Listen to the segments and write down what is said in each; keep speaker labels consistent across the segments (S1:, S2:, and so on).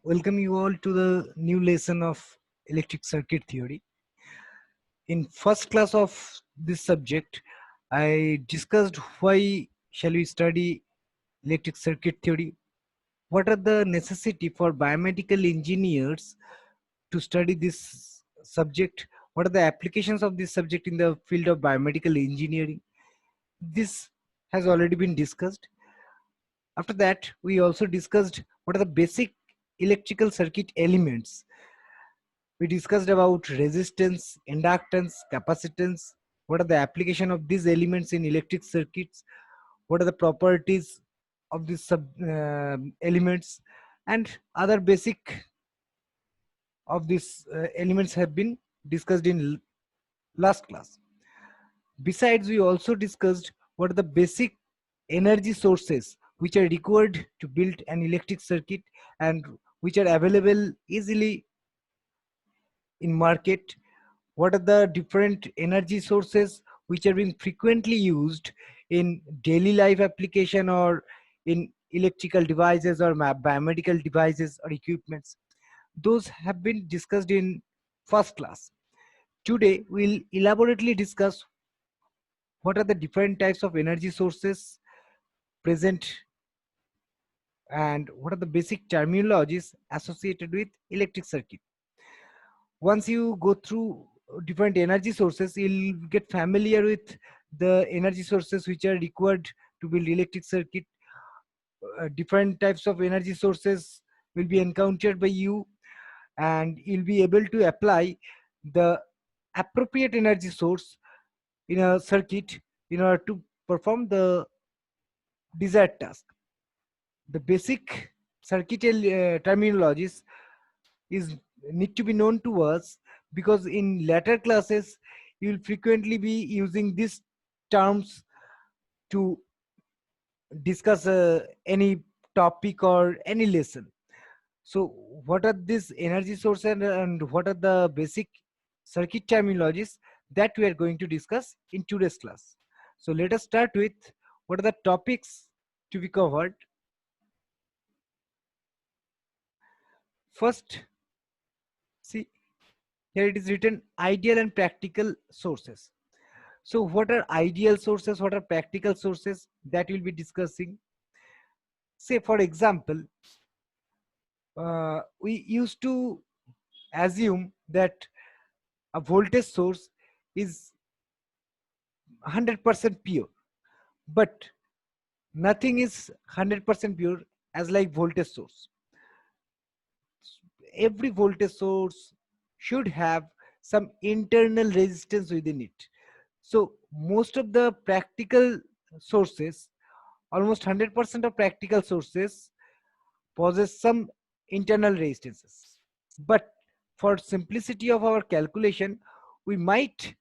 S1: Welcome you all to the new lesson of electric circuit theory. In first class of this subject, I discussed why shall we study electric circuit theory. What are the necessity for biomedical engineers to study this subject? What are the applications of this subject in the field of biomedical engineering? This has already been discussed. After that, we also discussed what are the basic electrical circuit elements. We discussed about resistance, inductance, capacitance. What are the application of these elements in electric circuits? What are the properties of these elements? And other basic of these elements have been discussed in last class. Besides, we also discussed what are the basic energy sources which are required to build an electric circuit and which are available easily in market. What are the different energy sources which are being frequently used in daily life application or in electrical devices or biomedical devices or equipments. Those have been discussed in first class. Today we'll elaborately discuss what are the different types of energy sources present and what are the basic terminologies associated with electric circuit. Once you go through different energy sources, you'll get familiar with the energy sources which are required to build electric circuit. Different types of energy sources will be encountered by you, and you'll be able to apply the appropriate energy source in a circuit in order to perform the desired task. The basic circuit terminologies is need to be known to us, because in later classes you will frequently be using these terms to discuss any topic or any lesson. So what are these energy sources and what are the basic circuit terminologies that we are going to discuss in today's class. So let us start with what are the topics to be covered. First, see, here it is written ideal and practical sources. So what are ideal sources, what are practical sources, that we'll be discussing. Say for example, we used to assume that a voltage source is 100% pure, but nothing is 100% pure as like voltage source. Every voltage source should have some internal resistance within it. So most of the practical sources, almost 100% of practical sources possess some internal resistances. But for simplicity of our calculation, we might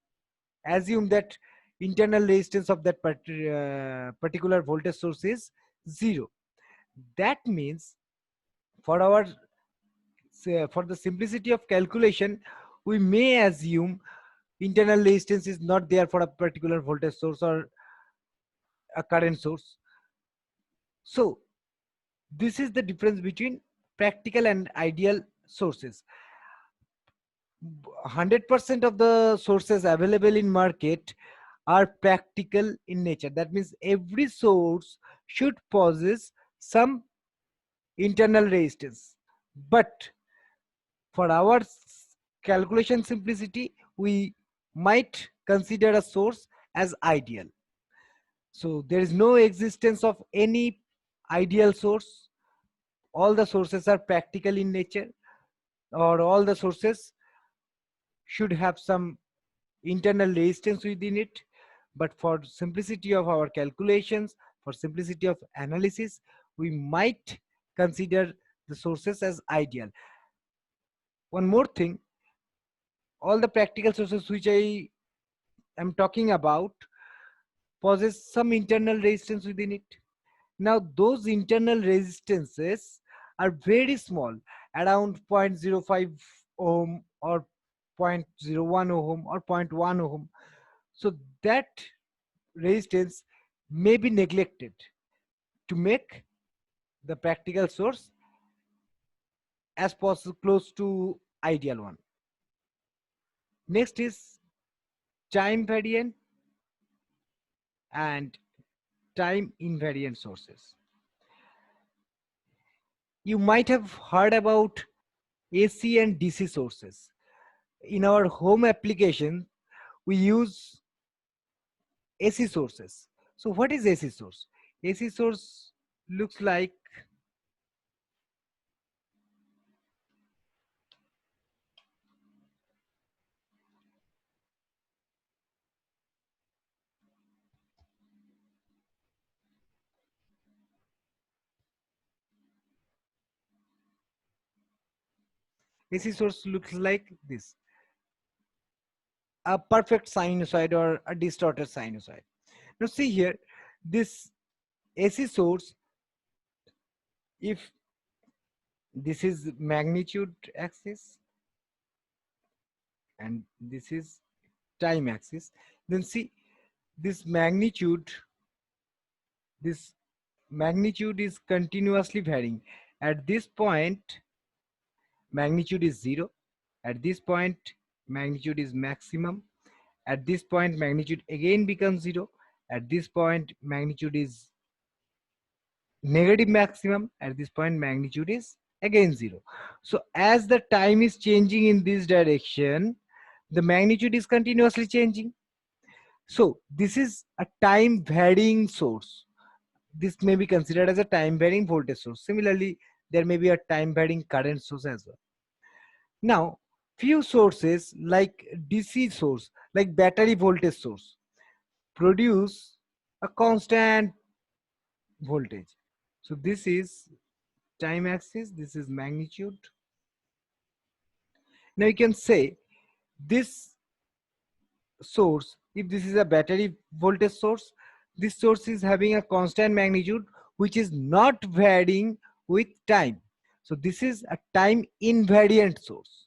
S1: assume that internal resistance of that particular voltage source is zero. That means for our for the simplicity of calculation, we may assume internal resistance is not there for a particular voltage source or a current source. So this is the difference between practical and ideal sources. 100% of the sources available in market are practical in nature. That means every source should possess some internal resistance. But for our calculation simplicity, we might consider a source as ideal. So there is no existence of any ideal source. All the sources are practical in nature, or all the sources should have some internal resistance within it. But for simplicity of our calculations, for simplicity of analysis, we might consider the sources as ideal. One more thing, all the practical sources which I am talking about possess some internal resistance within it. Now those internal resistances are very small, around 0.05 ohm or 0.01 ohm or zero point 0.1 ohm. So that resistance may be neglected to make the practical source as possible close to ideal one. Next is time variant and time invariant sources. You might have heard about AC and DC sources. In our home application, we use AC sources. So what is AC source? AC source looks like AC source looks like this: a perfect sinusoid or a distorted sinusoid. Now see here, this AC source, if this is magnitude axis and this is time axis, then see this magnitude is continuously varying. At this point magnitude is 0, at this point magnitude is maximum, at this point magnitude again becomes 0, at this point magnitude is negative maximum, at this point magnitude is again 0. So as the time is changing in this direction, the magnitude is continuously changing. So this is a time varying source. This may be considered as a time varying voltage source. Similarly, there may be a time varying current source as well. Now few sources like DC source, like battery voltage source, produce a constant voltage. So this is time axis, this is magnitude. Now you can say this source, if this is a battery voltage source, this source is having a constant magnitude which is not varying with time. So this is a time invariant source.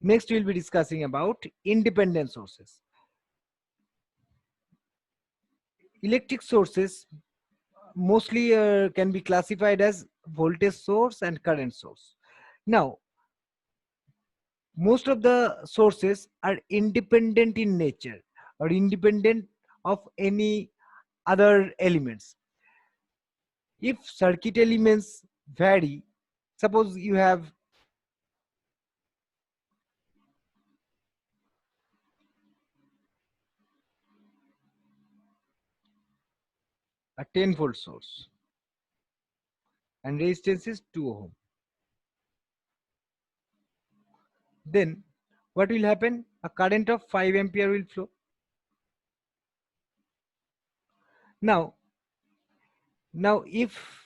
S1: Next we'll be discussing about independent sources. Electric sources mostly can be classified as voltage source and current source. Now most of the sources are independent in nature or independent of any other elements. If circuit elements vary, suppose you have a 10-volt source and resistance is 2 ohm, then what will happen? A current of 5 ampere will flow. Now if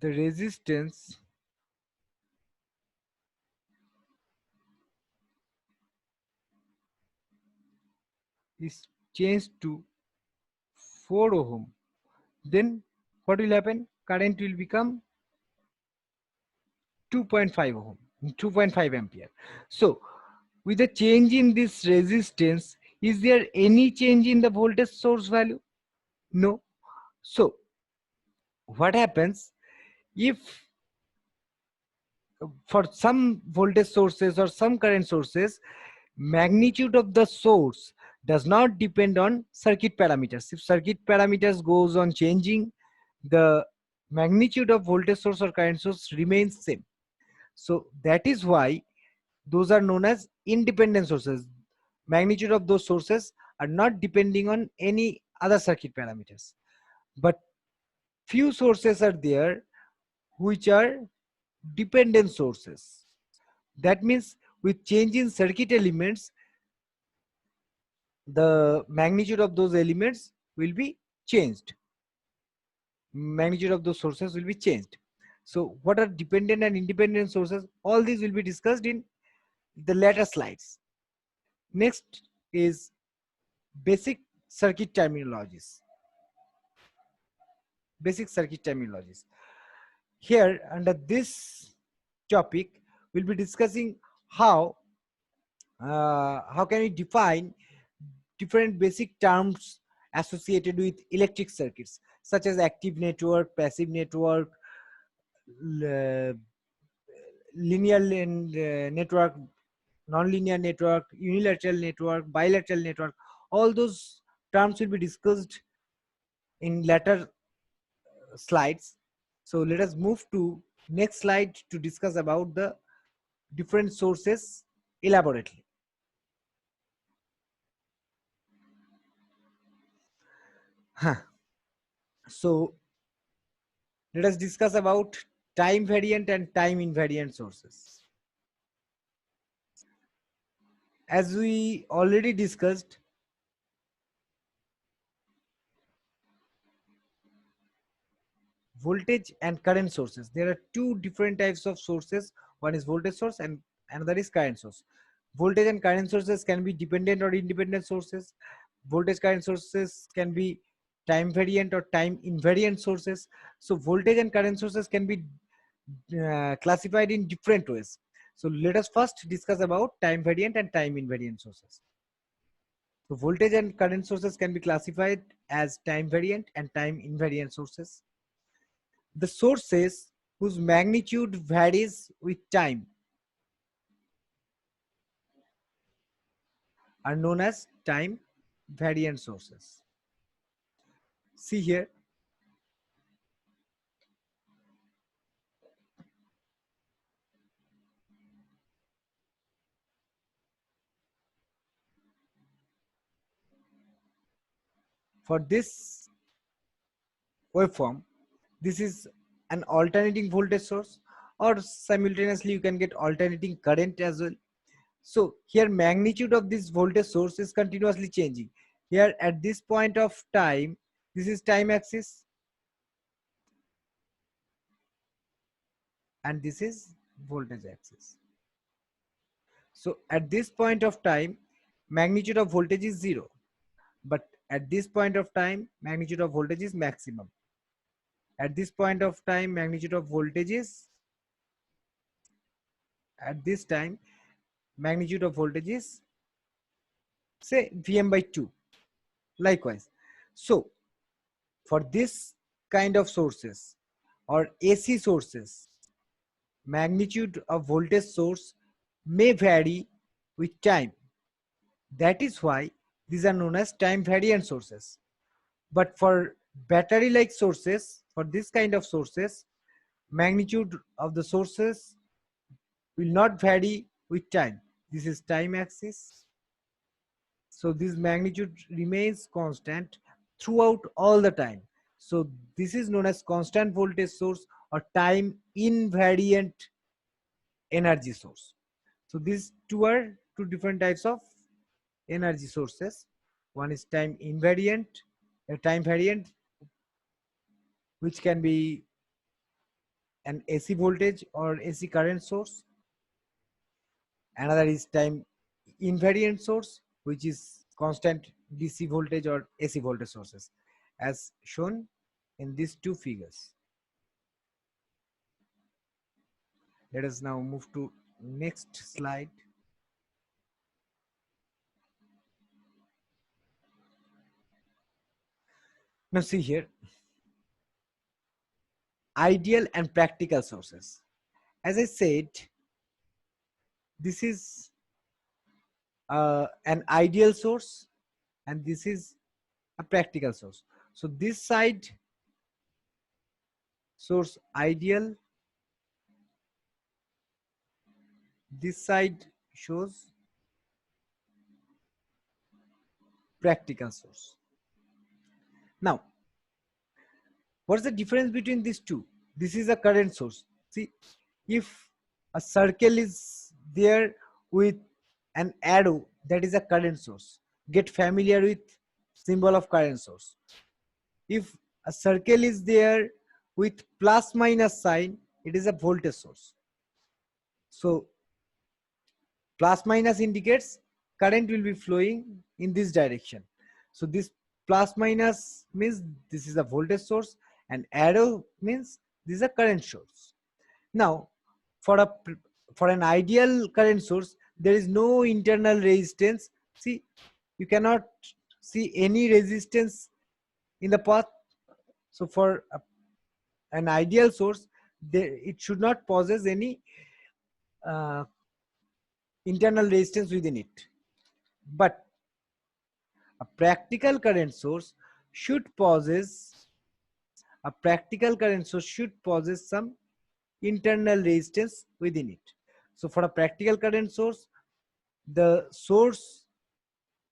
S1: the resistance is changed to 4 ohm, then what will happen? Current will become 2.5 ohm, 2.5 ampere. So with a change in this resistance, is there any change in the voltage source value? No. So what happens if for some voltage sources or some current sources, magnitude of the source does not depend on circuit parameters. If circuit parameters goes on changing, the magnitude of voltage source or current source remains same. So that is why those are known as independent sources. Magnitude of those sources are not depending on any other circuit parameters. But few sources are there which are dependent sources. That means with change in circuit elements, the magnitude of those elements will be changed. Magnitude of those sources will be changed. So what are dependent and independent sources? All these will be discussed in the later slides. Next is basic circuit terminologies. Basic circuit terminologies. Here under this topic, we'll be discussing how can we define different basic terms associated with electric circuits, such as active network, passive network, l- network, non-linear network, unilateral network, bilateral network. All those terms will be discussed in later slides. So let us move to next slide to discuss about the different sources elaborately. So let us discuss about time variant and time invariant sources. As we already discussed, voltage and current sources. There are two different types of sources. One is voltage source and another is current source. Voltage and current sources can be dependent or independent sources. Voltage current sources can be time variant or time invariant sources. So voltage and current sources can be classified in different ways. So let us first discuss about time variant and time invariant sources. So voltage and current sources can be classified as time variant and time invariant sources. The sources whose magnitude varies with time are known as time variant sources. See here, for this waveform, this is an alternating voltage source, or simultaneously you can get alternating current as well. So here magnitude of this voltage source is continuously changing. Here at this point of time, this is time axis and this is voltage axis. So at this point of time, magnitude of voltage is 0. But at this point of time, magnitude of voltage is maximum. At this point of time, magnitude of voltage is, at this time, magnitude of voltage is, say, Vm by 2. Likewise. So for this kind of sources or AC sources, magnitude of voltage source may vary with time. That is why these are known as time variant sources. But for battery like sources, for this kind of sources, magnitude of the sources will not vary with time. This is time axis. So this magnitude remains constant throughout all the time. So this is known as constant voltage source or time invariant energy source. So these two are two different types of energy sources. One is time invariant, a time variant, which can be an AC voltage or AC current source. Another is time invariant source, which is constant DC voltage or AC voltage sources, as shown in these two figures. Let us now move to next slide. Now see here, ideal and practical sources. As I said, this is an ideal source and this is a practical source. So this side source ideal, this side shows practical source. Now, what's the difference between these two? This is a current source. See, if a circle is there with an arrow, that is a current source. Get familiar with symbol of current source. If a circle is there with plus minus sign, it is a voltage source. So plus minus indicates current will be flowing in this direction. So this plus minus means this is a voltage source and arrow means this is a current source. Now for a for an ideal current source, there is no internal resistance. See, you cannot see any resistance in the path. So for an ideal source, it should not possess any uh, internal resistance within it. But a practical current source should possess some internal resistance within it. So for a practical current source, the source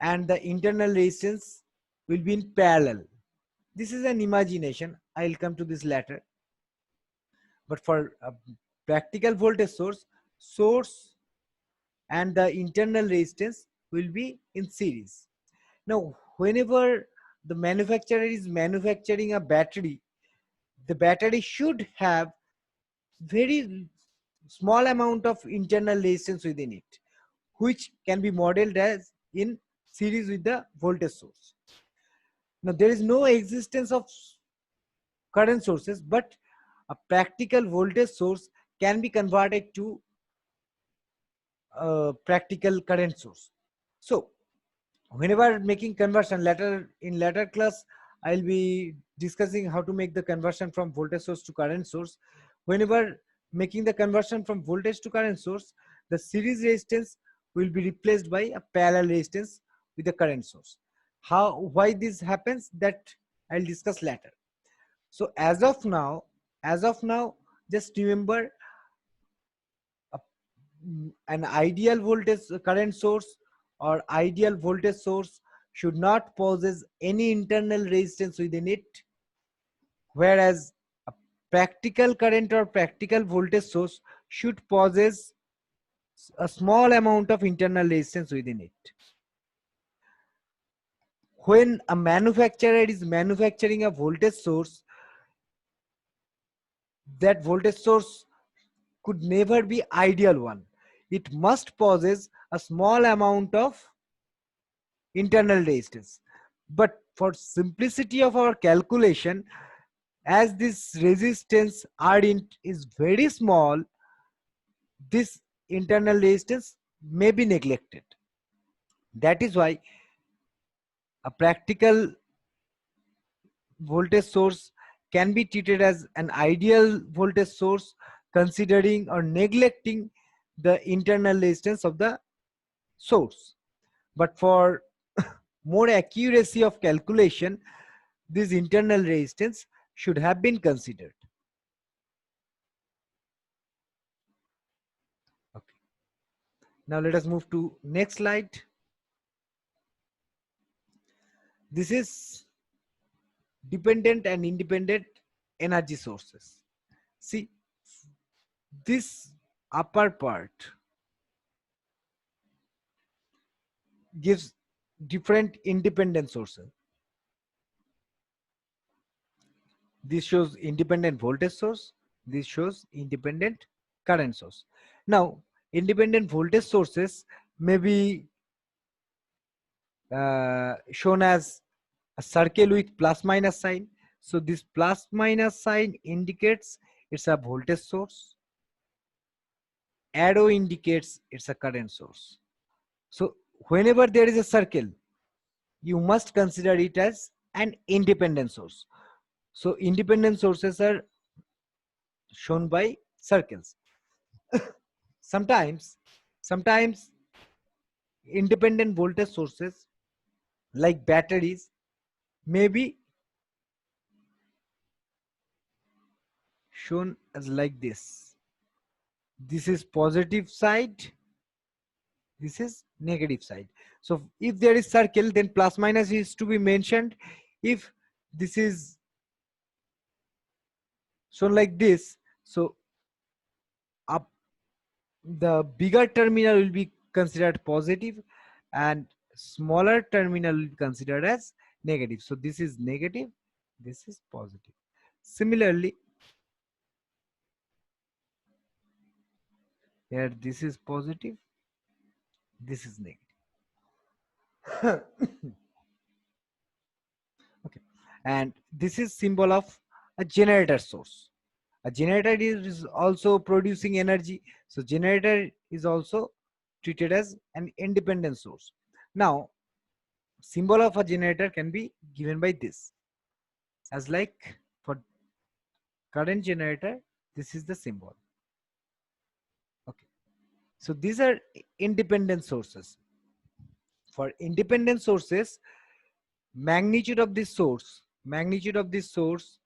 S1: and the internal resistance will be in parallel. This is an imagination. I'll come to this later. But for a practical voltage source and the internal resistance will be in series. Now, whenever the manufacturer is manufacturing a battery, the battery should have very small amount of internal resistance within it, which can be modeled as in series with the voltage source. Now, there is no existence of current sources, but a practical voltage source can be converted to a practical current source. So, whenever making conversion, later class, I'll be discussing how to make the conversion from voltage source to current source. Whenever making the conversion from voltage to current source, the series resistance will be replaced by a parallel resistance with the current source. Why this happens, that I'll discuss later. So as of now, just remember, an ideal voltage current source or ideal voltage source should not possess any internal resistance within it, whereas a practical current or practical voltage source should possess a small amount of internal resistance within it. When a manufacturer is manufacturing a voltage source, that voltage source could never be ideal one. It must possess a small amount of internal resistance. But for simplicity of our calculation, as this resistance R int is very small, this internal resistance may be neglected. That is why a practical voltage source can be treated as an ideal voltage source, considering or neglecting the internal resistance of the source. But for more accuracy of calculation, this internal resistance should have been considered. Okay. Now let us move to next slide. This is dependent and independent energy sources. See, this upper part gives different independent sources. This shows independent voltage source. This shows independent current source. Now, independent voltage sources may be shown as a circle with plus minus sign. So this plus minus sign indicates it's a voltage source. Arrow indicates it's a current source. So whenever there is a circle, you must consider it as an independent source. So independent sources are shown by circles. Sometimes independent voltage sources like batteries may be shown as like this. This is positive side, this is negative side. So if there is circle, then plus minus is to be mentioned. If this is shown like this, so up the bigger terminal will be considered positive and smaller terminal will be considered as negative. So this is negative, this is positive. Similarly, here this is positive, this is negative. Okay, and this is symbol of a generator source. A generator is also producing energy, so generator is also treated as an independent source. Now symbol of a generator can be given by this, as like for current generator this is the symbol. Okay, so these are independent sources. For independent sources, magnitude of this source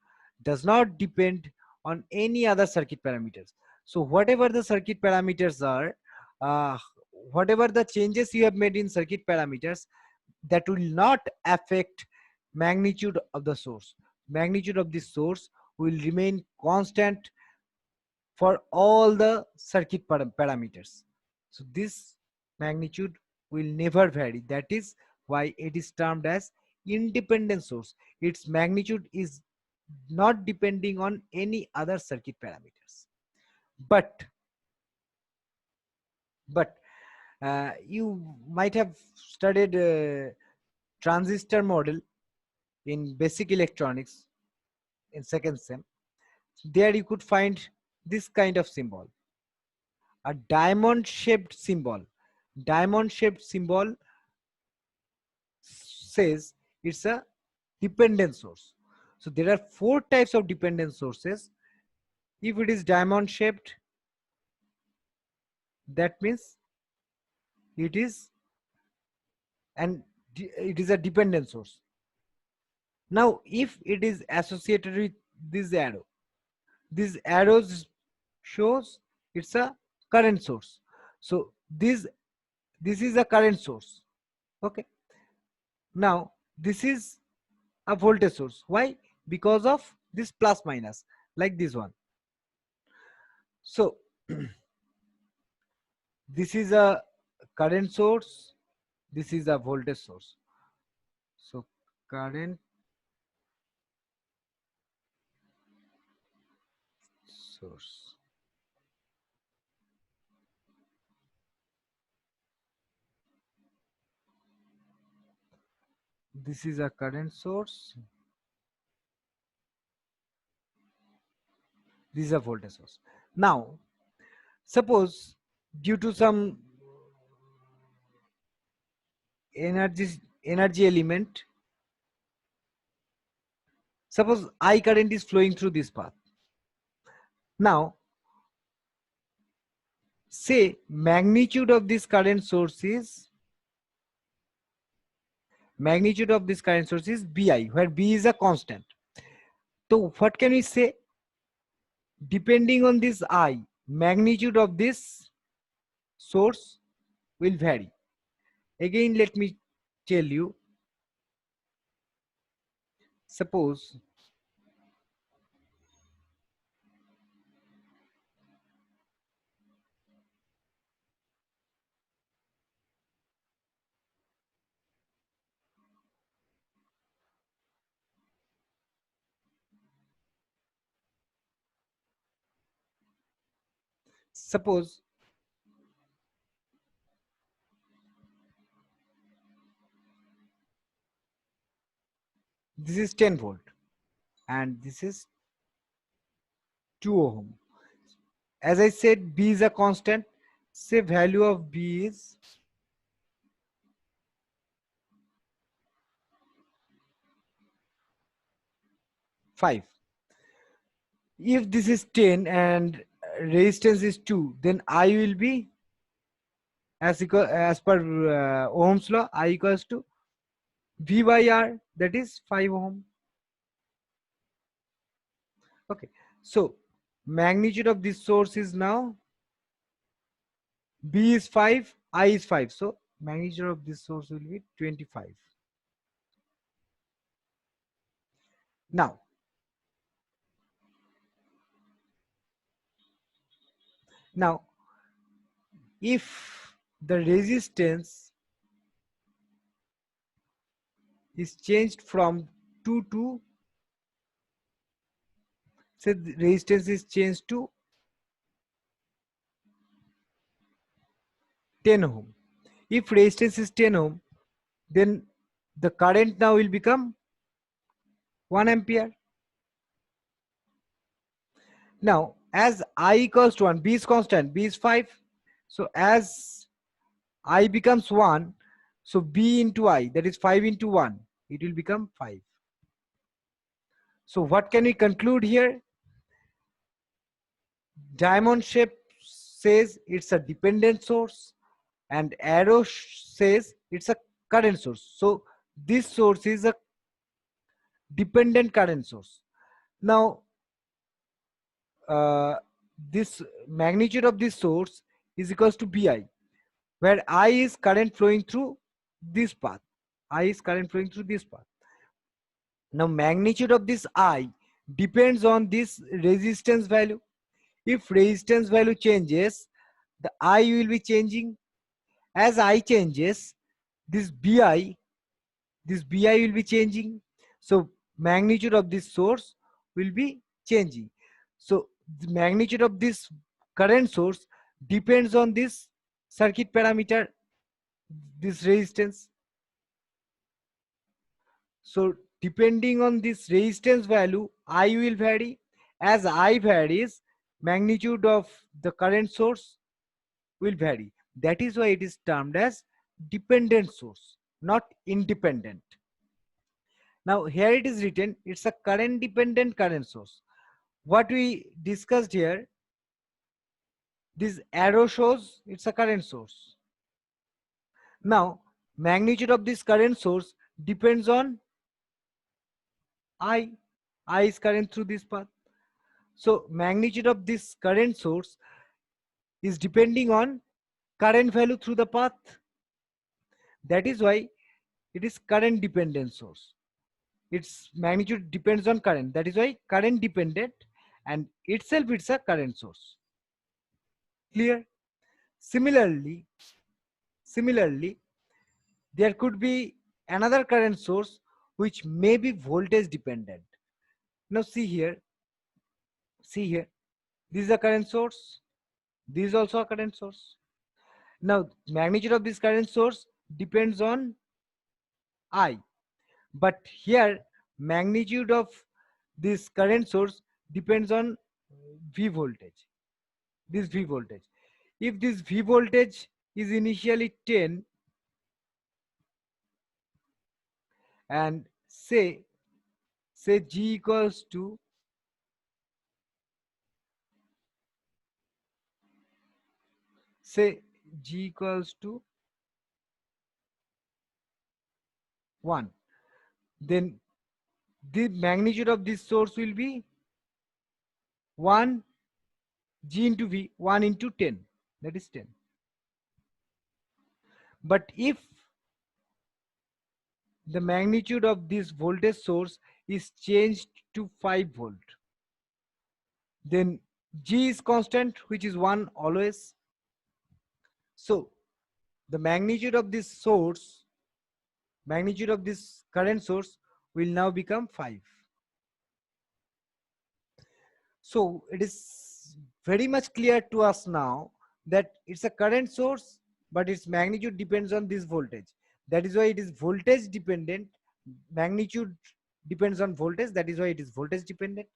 S1: does not depend on any other circuit parameters. So whatever the circuit parameters are, uh, whatever the changes you have made in circuit parameters, that will not affect magnitude of the source. Magnitude of this source will remain constant for all the circuit parameters. So this magnitude will never vary. That is why it is termed as independent source. Its magnitude is not depending on any other circuit parameters. But you might have studied transistor model in basic electronics in second sem. There you could find this kind of symbol, a diamond shaped symbol. Diamond shaped symbol says it's a dependent source. So there are four types of dependent sources. If it is diamond shaped, that means it is it is a dependent source. Now if it is associated with this arrows shows it's a current source. So this is a current source. Okay, now this is a voltage source. Why? Because of this plus minus, like this one. So this is a current source, this is a voltage source. So current source, this is a current source, this is a voltage source. Now suppose due to some energy element, suppose I current is flowing through this path. Now say magnitude of this current source is bi, where b is a constant. So what can we say? Depending on this I, magnitude of this source will vary. Again, let me tell you, suppose suppose this is 10 volt and this is 2 ohm. As I said, B is a constant. Say value of B is 5. If this is 10 and resistance is 2, then I will be as per Ohm's law, I equals to V by R, that is 5 ohm. Okay, so magnitude of this source is now B is 5, I is 5. So magnitude of this source will be 25. Now, if the resistance is changed from 2 to, say the resistance is changed to 10 ohm. If resistance is 10 ohm, then the current now will become 1 ampere. Now as I equals to 1, b is constant, b is 5. So as I becomes 1, so b into I, that is 5 into 1, it will become 5. So what can we conclude here? Diamond shape says it's a dependent source, and arrow says it's a current source. So this source is a dependent current source. Now uh, this magnitude of this source is equals to bi, where I is current flowing through this path. I is current flowing through this path. Now magnitude of this I depends on this resistance value. If resistance value changes, the I will be changing. As I changes, this bi will be changing. So magnitude of this source will be changing. So the magnitude of this current source depends on this circuit parameter, this resistance. So depending on this resistance value, I will vary. As I varies, magnitude of the current source will vary. That is why it is termed as dependent source, not independent. Now here it is written, it's a current dependent current source. What we discussed here, this arrow shows it's a current source. Now magnitude of this current source depends on I. I is current through this path. So magnitude of this current source is depending on current value through the path. That is why it is current dependent source. Its magnitude depends on current. That is why current dependent, and itself it's a current source. Clear? Similarly, there could be another current source which may be voltage dependent. Now see here, this is a current source, this is also a current source. Now magnitude of this current source depends on I, but here magnitude of this current source depends on V voltage, this V voltage. If this V voltage is initially 10, and say G equals to, say G equals to 1, then the magnitude of this source will be 1 G into V, 1 into 10, that is 10. But if the magnitude of this voltage source is changed to 5 volt, then G is constant, which is 1 always. So the magnitude of this source, magnitude of this current source will now become 5. So it is very much clear to us now that it's a current source, but its magnitude depends on this voltage. That is why it is voltage dependent. Magnitude depends on voltage. That is why it is voltage dependent.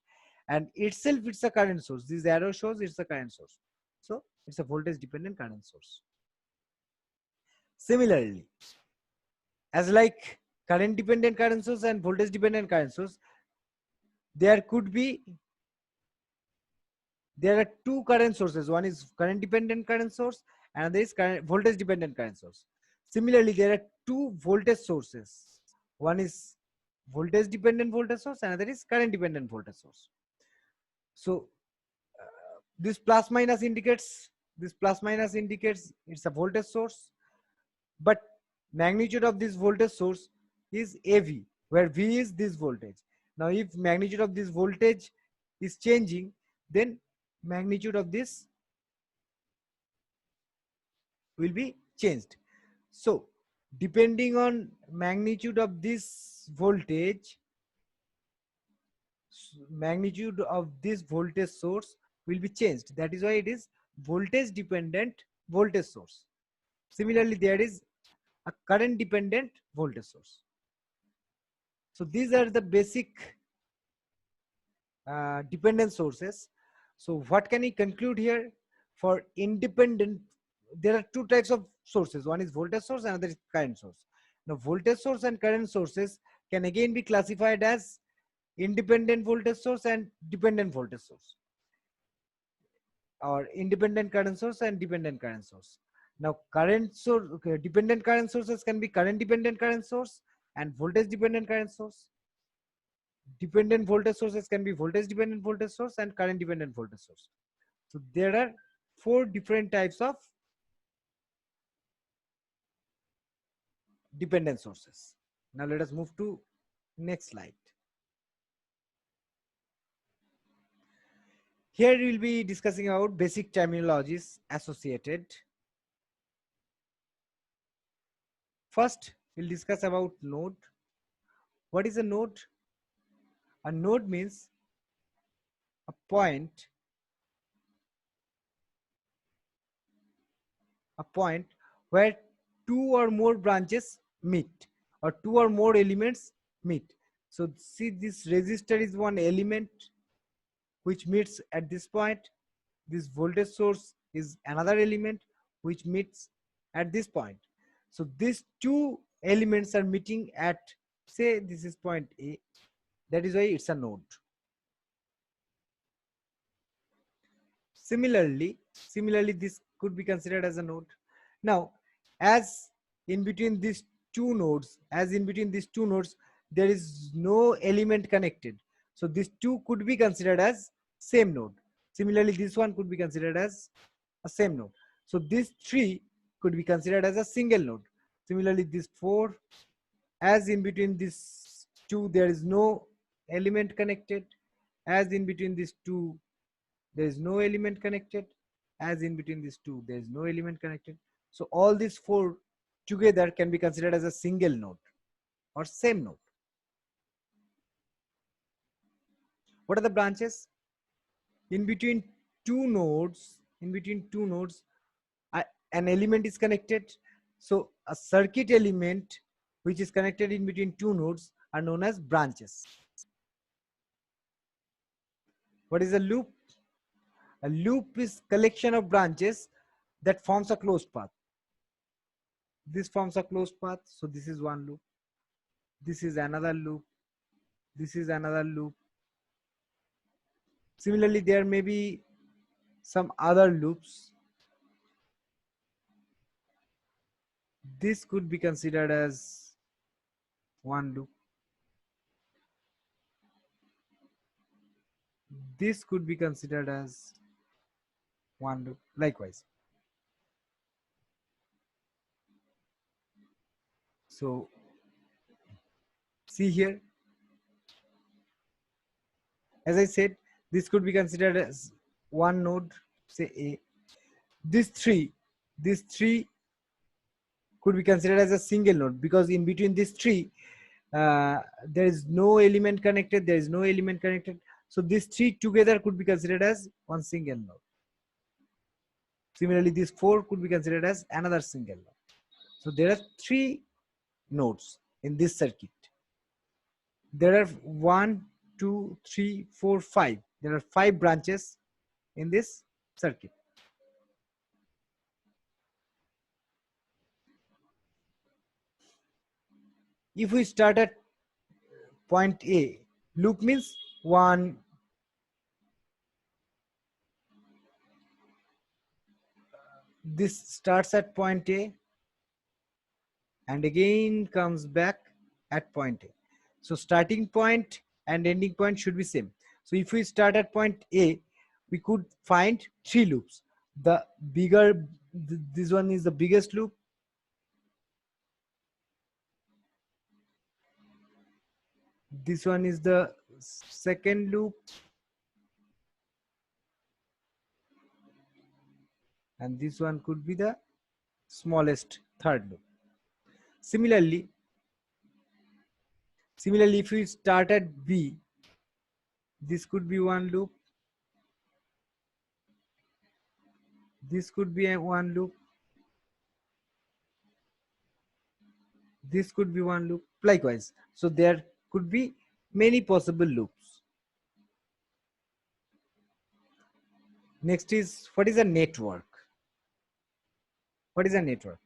S1: And itself, it's a current source. This arrow shows it's a current source. So it's a voltage dependent current source. Similarly, as like current dependent current source and voltage dependent current source, there are two current sources. One is current dependent current source, and another is voltage dependent current source. Similarly, there are two voltage sources. One is voltage dependent voltage source, another is current dependent voltage source. So this plus minus indicates it's a voltage source, but magnitude of this voltage source is AV, where V is this voltage. Now if magnitude of this voltage is changing, then magnitude of this will be changed. So depending on magnitude of this voltage, magnitude of this voltage source will be changed. That is why it is voltage dependent voltage source. Similarly, there is a current dependent voltage source. So these are the basic dependent sources. So what can we conclude here? For independent, there are two types of sources. One is voltage source, another is current source. Now voltage source and current sources can again be classified as independent voltage source and dependent voltage source, or independent current source and dependent current source. Now current source, okay, dependent current sources can be current dependent current source and voltage dependent current source. Dependent voltage sources can be voltage dependent voltage source and current dependent voltage source. So there are four different types of dependent sources. Now let us move to next slide. Here we will be discussing about basic terminologies associated. First, we'll discuss about node. What is a node? A node means a point where two or more branches meet, or two or more elements meet. So see, this resistor is one element which meets at this point. This voltage source is another element which meets at this point. So these two elements are meeting at, say this is point A. That is why it's a node. Similarly, this could be considered as a node. Now, as in between these two nodes, there is no element connected. So these two could be considered as same node. Similarly, this one could be considered as a same node. So these three could be considered as a single node. Similarly, this four, as in between these two there is no element connected, as in between these two there is no element connected, as in between these two there is no element connected. So all these four together can be considered as a single node or same node. What are the branches? In between two nodes, an element is connected. So a circuit element which is connected in between two nodes are known as branches. What is a loop? A loop is collection of branches that forms a closed path. This forms a closed path. So this is one loop. This is another loop. This is another loop. Similarly, there may be some other loops. This could be considered as one loop. This could be considered as one loop. Likewise. So see here, as I said, this could be considered as one node, say A. These three could be considered as a single node, because in between these three there is no element connected. So these three together could be considered as one single node. Similarly, these four could be considered as another single node. So there are three nodes in this circuit. There are 1, 2, 3, 4, 5. There are 5 branches in this circuit. If we start at point A, loop means one, this starts at point A and again comes back at point A. So starting point and ending point should be same. So if we start at point A, we could find 3 loops. The bigger, this one is the biggest loop. This one is the second loop. And this one could be the smallest third loop. Similarly, if we start at B, this could be one loop, this could be one loop, this could be one loop, likewise. So there could be many possible loops. Next is, what is a network? What is a network?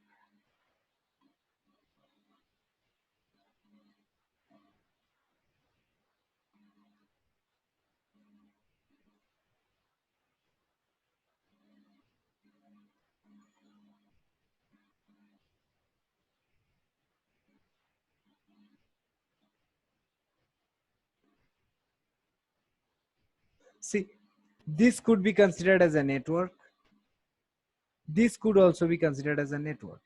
S1: See, this could be considered as a network. This could also be considered as a network.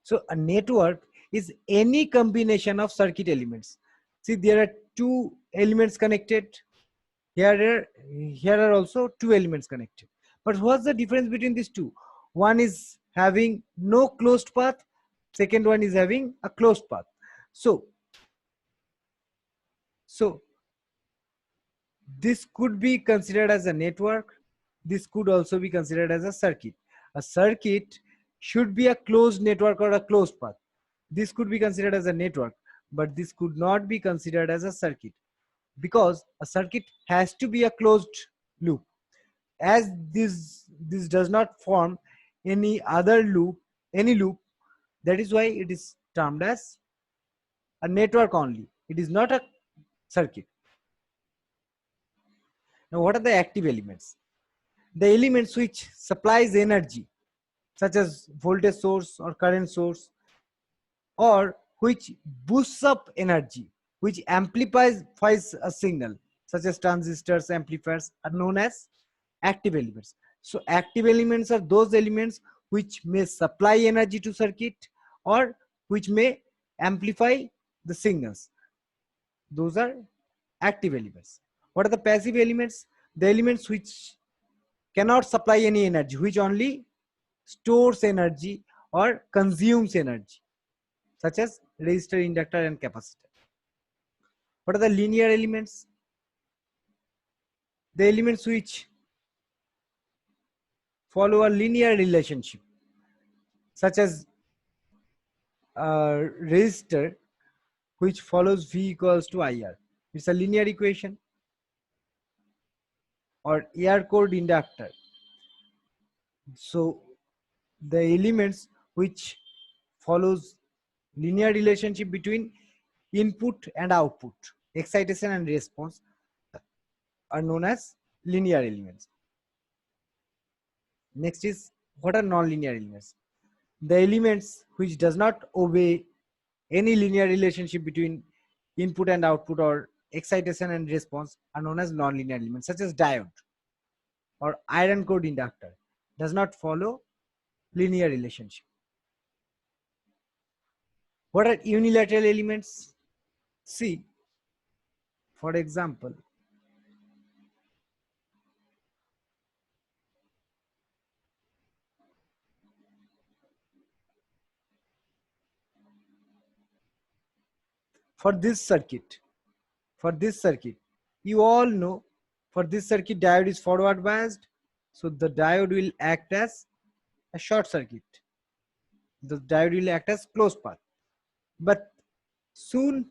S1: So a network is any combination of circuit elements. See, there are two elements connected. Here are also two elements connected. But what's the difference between these two? One is having no closed path. Second one is having a closed path. So this could be considered as a network. This could also be considered as a circuit. A circuit should be a closed network or a closed path. This could be considered as a network, but this could not be considered as a circuit, because a circuit has to be a closed loop. As this does not form any other loop, any loop, that is why it is termed as a network only. It is not a circuit. Now, what are the active elements? The elements which supplies energy, such as voltage source or current source, or which boosts up energy, which amplifies a signal, such as transistors, amplifiers, are known as active elements. So active elements are those elements which may supply energy to circuit or which may amplify the signals. Those are active elements. What are the passive elements? The elements which cannot supply any energy, which only stores energy or consumes energy, such as resistor, inductor, and capacitor. What are the linear elements? The elements which follow a linear relationship, such as a resistor which follows V equals to IR. It's a linear equation. Or air cooled inductor. So the elements which follows linear relationship between input and output, excitation and response, are known as linear elements. Next is, what are nonlinear elements? The elements which does not obey any linear relationship between input and output or excitation and response are known as nonlinear elements, such as diode or iron core inductor does not follow linear relationship. What are unilateral elements? See, for example, for this circuit, for this circuit, you all know, for this circuit diode is forward biased, so the diode will act as a short circuit. The diode will act as closed path. But soon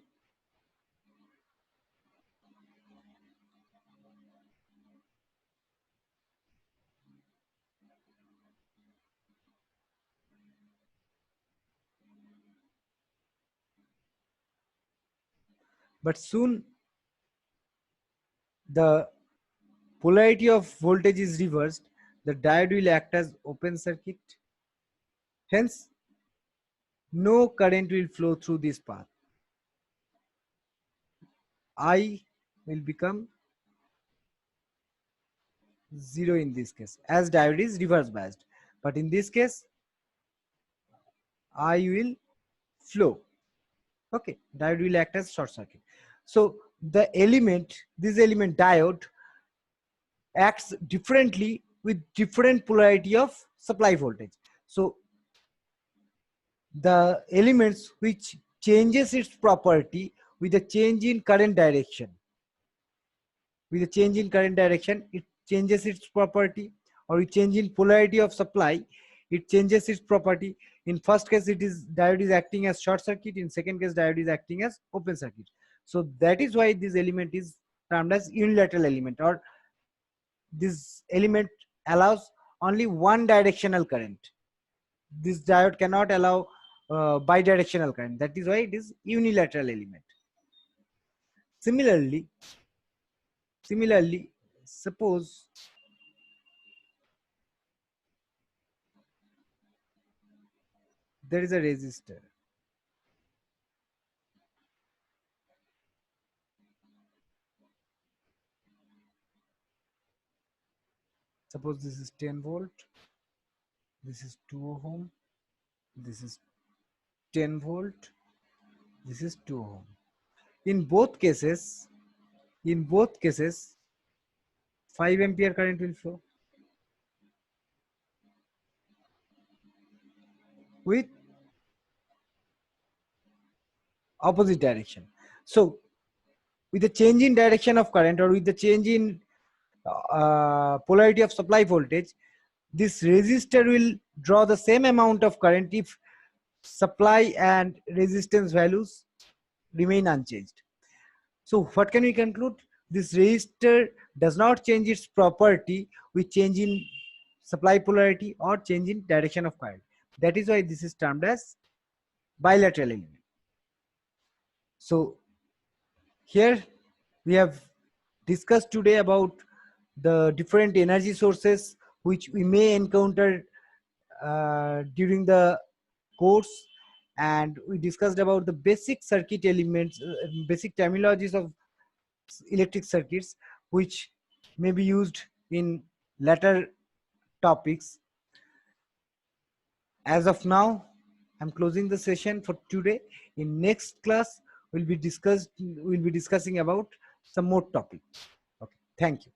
S1: but soon the polarity of voltage is reversed, the diode will act as open circuit. Hence, no current will flow through this path. I will become 0 in this case, as diode is reverse biased. But in this case, I will flow. Okay, diode will act as short circuit. So the element, this element diode, acts differently with different polarity of supply voltage. So the elements which changes its property with a change in current direction, with a change in current direction, it changes its property, or with change in polarity of supply, it changes its property. In first case, it is diode is acting as short circuit. In second case, diode is acting as open circuit. So that is why this element is termed as unilateral element, or this element allows only one directional current. This diode cannot allow bidirectional current. That is why it is unilateral element. Similarly, suppose there is a resistor. Suppose this is 10 volt, this is 2 ohm, this is 10 volt, this is 2 ohm. In both cases, 5 ampere current will flow with opposite direction. So with the change in direction of current or with the change in polarity of supply voltage, this resistor will draw the same amount of current if supply and resistance values remain unchanged. So what can we conclude? This resistor does not change its property with change in supply polarity or change in direction of current. That is why this is termed as bilateral element. So here we have discussed today about the different energy sources which we may encounter during the course, and we discussed about the basic circuit elements, basic terminologies of electric circuits which may be used in later topics. As of now, I'm closing the session for today. In next class we'll be discussing about some more topics. Okay, thank you.